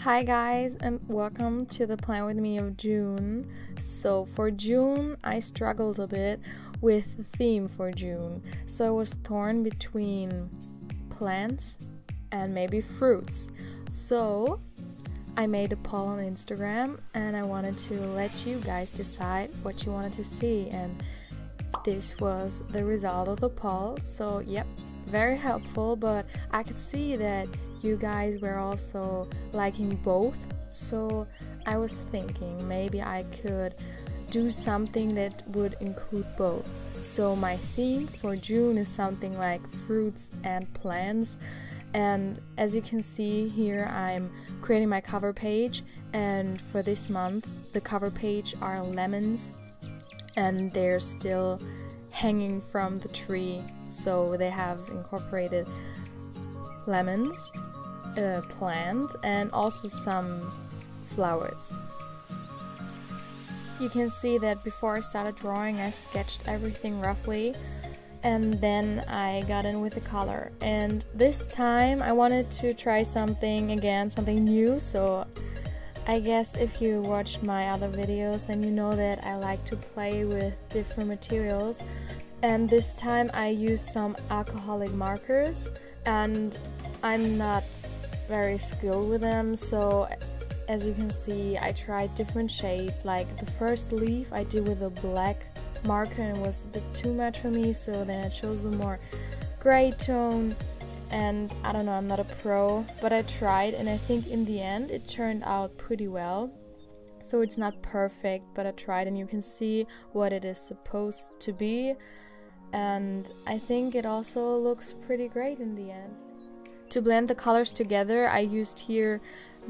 Hi guys, and welcome to the plan with me of June. So for June I struggled a bit with the theme for June, so I was torn between plants and maybe fruits. So I made a poll on Instagram and I wanted to let you guys decide what you wanted to see, and this was the result of the poll. So yep, very helpful, but I could see that you guys were also liking both, so I was thinking maybe I could do something that would include both. So my theme for June is something like fruits and plants, and as you can see here I'm creating my cover page, and for this month the cover page are lemons, and they're still hanging from the tree, so they have incorporated lemons, plant, and also some flowers. You can see that before I started drawing I sketched everything roughly, and then I got in with the color, and this time I wanted to try something again, something new. So I guess if you watched my other videos then you know that I like to play with different materials, and this time I used some alcoholic markers, and I'm not very skilled with them, so as you can see I tried different shades. Like the first leaf I did with a black marker and it was a bit too much for me, so then I chose a more gray tone, and I don't know, I'm not a pro, but I tried and I think in the end it turned out pretty well. So it's not perfect, but I tried and you can see what it is supposed to be, and I think it also looks pretty great in the end. To blend the colors together I used here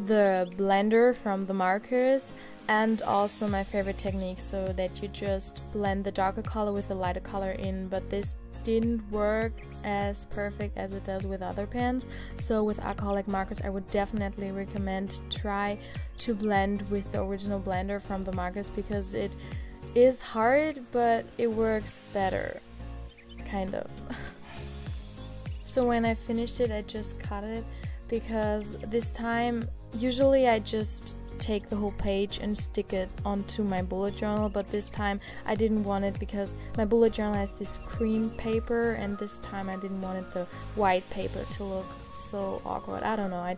the blender from the markers, and also my favorite technique, so that you just blend the darker color with the lighter color in, but this didn't work as perfect as it does with other pens. So with alcoholic markers I would definitely recommend try to blend with the original blender from the markers, because it is hard but it works better, kind of. So when I finished it I just cut it, because this time usually I just take the whole page and stick it onto my bullet journal, but this time I didn't want it because my bullet journal has this cream paper, and this time I didn't want the white paper to look so awkward. I don't know, I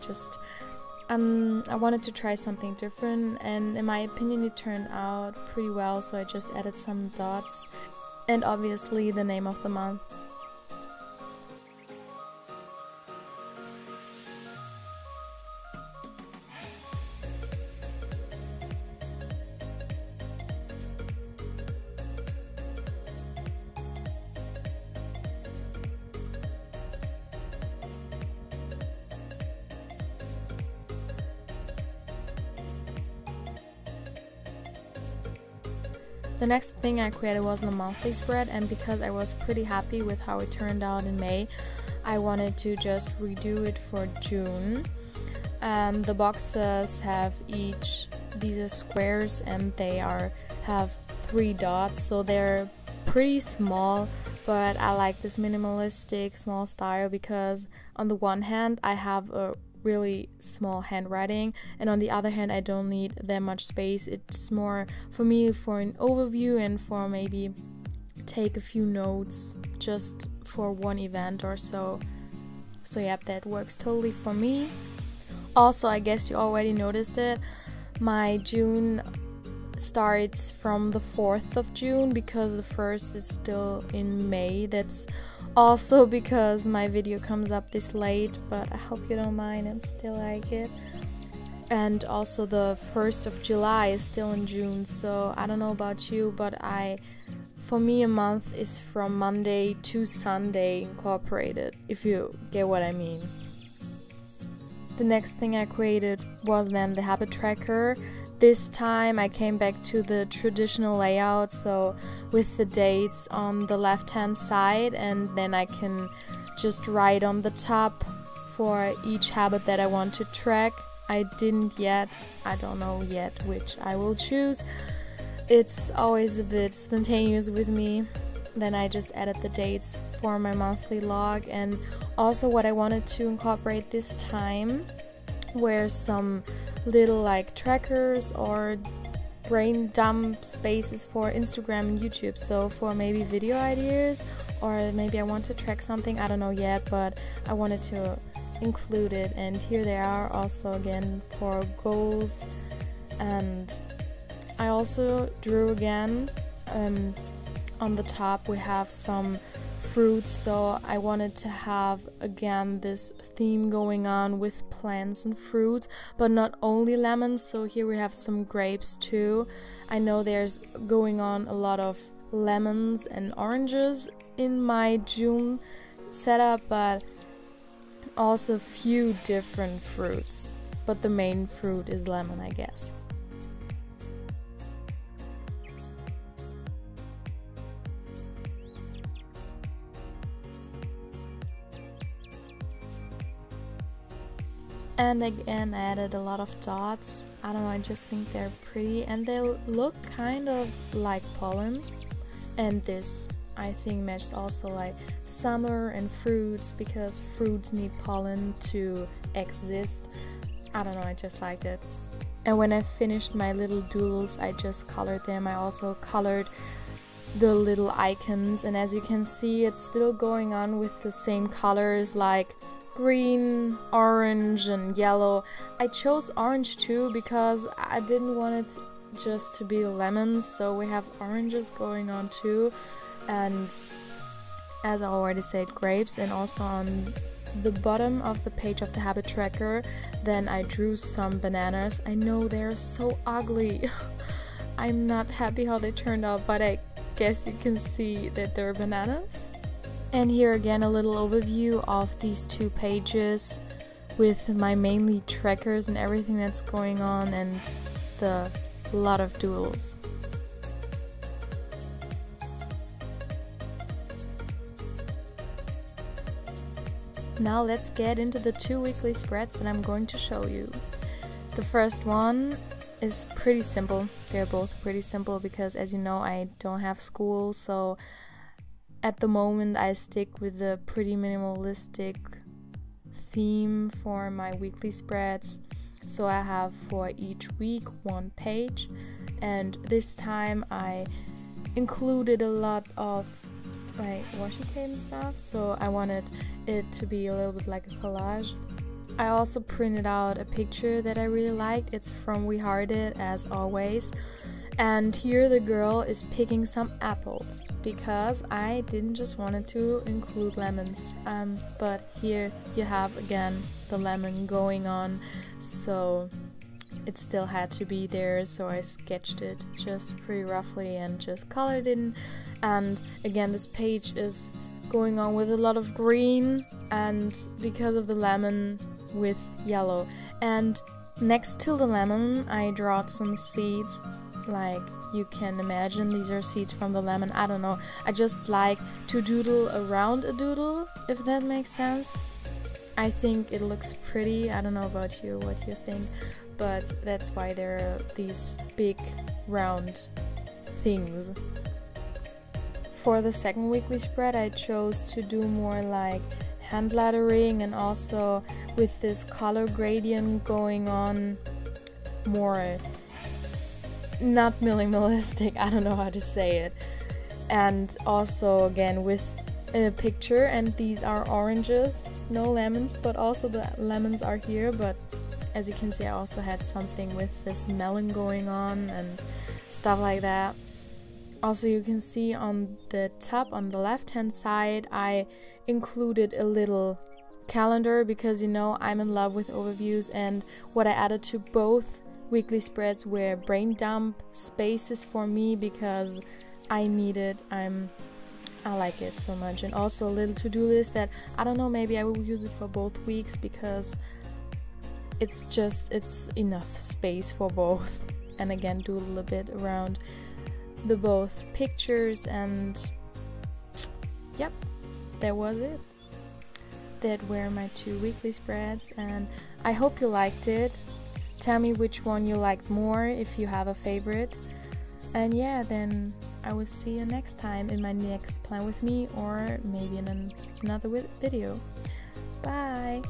wanted to try something different, and in my opinion it turned out pretty well, so I just added some dots and obviously the name of the month. The next thing I created was the monthly spread, and because I was pretty happy with how it turned out in May, I wanted to just redo it for June. The boxes have each, these are squares, and they have 3 dots, so they're pretty small, but I like this minimalistic small style because on the one hand I have a really small handwriting, and on the other hand I don't need that much space. It's more for me for an overview and for maybe take a few notes just for one event or so. So yep, that works totally for me. Also, I guess you already noticed it, my June starts from the 4th of June because the 1st is still in May. That's also because my video comes up this late, but I hope you don't mind and still like it. And also the 1st of July is still in June, so I don't know about you, but for me a month is from Monday to Sunday incorporated, if you get what I mean. The next thing I created was then the habit tracker. This time I came back to the traditional layout, so with the dates on the left hand side, and then I can just write on the top for each habit that I want to track. I don't know yet which I will choose. It's always a bit spontaneous with me. Then I just added the dates for my monthly log, and also what I wanted to incorporate this time where some little like trackers or brain dump spaces for Instagram and YouTube, so for maybe video ideas, or maybe I want to track something, I don't know yet, but I wanted to include it. And here they are also again for goals. And I also drew again on the top we have some fruits, so I wanted to have again this theme going on with plants and fruits, but not only lemons. So here we have some grapes too. I know there's going on a lot of lemons and oranges in my June setup, but also a few different fruits, but the main fruit is lemon, I guess. And again, I added a lot of dots. I don't know, I just think they're pretty and they look kind of like pollen. And this, I think, matches also like summer and fruits, because fruits need pollen to exist. I don't know, I just liked it. And when I finished my little doodles, I just colored them. I also colored the little icons, and as you can see, it's still going on with the same colors like green, orange and yellow. I chose orange too because I didn't want it just to be lemons, so we have oranges going on too, and as I already said, grapes. And also on the bottom of the page of the habit tracker, then I drew some bananas. I know they're so ugly. I'm not happy how they turned out, but I guess you can see that they're bananas. And here again a little overview of these two pages with my mainly trackers and everything that's going on, and the lot of doodles. Now let's get into the 2 weekly spreads that I'm going to show you. The first one is pretty simple. They're both pretty simple because, as you know, I don't have school, so at the moment I stick with the pretty minimalistic theme for my weekly spreads. So I have for each week 1 page, and this time I included a lot of like Washitape and stuff, so I wanted it to be a little bit like a collage. I also printed out a picture that I really liked. It's from We Heart It, as always. And here the girl is picking some apples, because I didn't just wanted to include lemons, but here you have again the lemon going on, so it still had to be there, so I sketched it just pretty roughly and just colored in. And again, this page is going on with a lot of green, and because of the lemon with yellow. And next to the lemon I drawed some seeds. Like you can imagine, these are seeds from the lemon. I don't know, I just like to doodle around a doodle, if that makes sense. I think it looks pretty. I don't know about you, what you think, but that's why there are these big round things. For the second weekly spread I chose to do more like hand lettering, and also with this color gradient going on, more not minimalistic, I don't know how to say it. And also again with a picture, and these are oranges, no lemons, but also the lemons are here. But as you can see, I also had something with this melon going on and stuff like that. Also, you can see on the top on the left hand side I included a little calendar, because you know I'm in love with overviews, and what I added to both weekly spreads were brain dump spaces for me, because I need it. I like it so much. And also a little to-do list that I don't know, maybe I will use it for both weeks, because it's enough space for both. And again, doodle a bit around the both pictures, and yep, that was it. That were my 2 weekly spreads, and I hope you liked it. Tell me which one you liked more, if you have a favorite. And yeah, then I will see you next time in my next plan with me, or maybe in another video. Bye!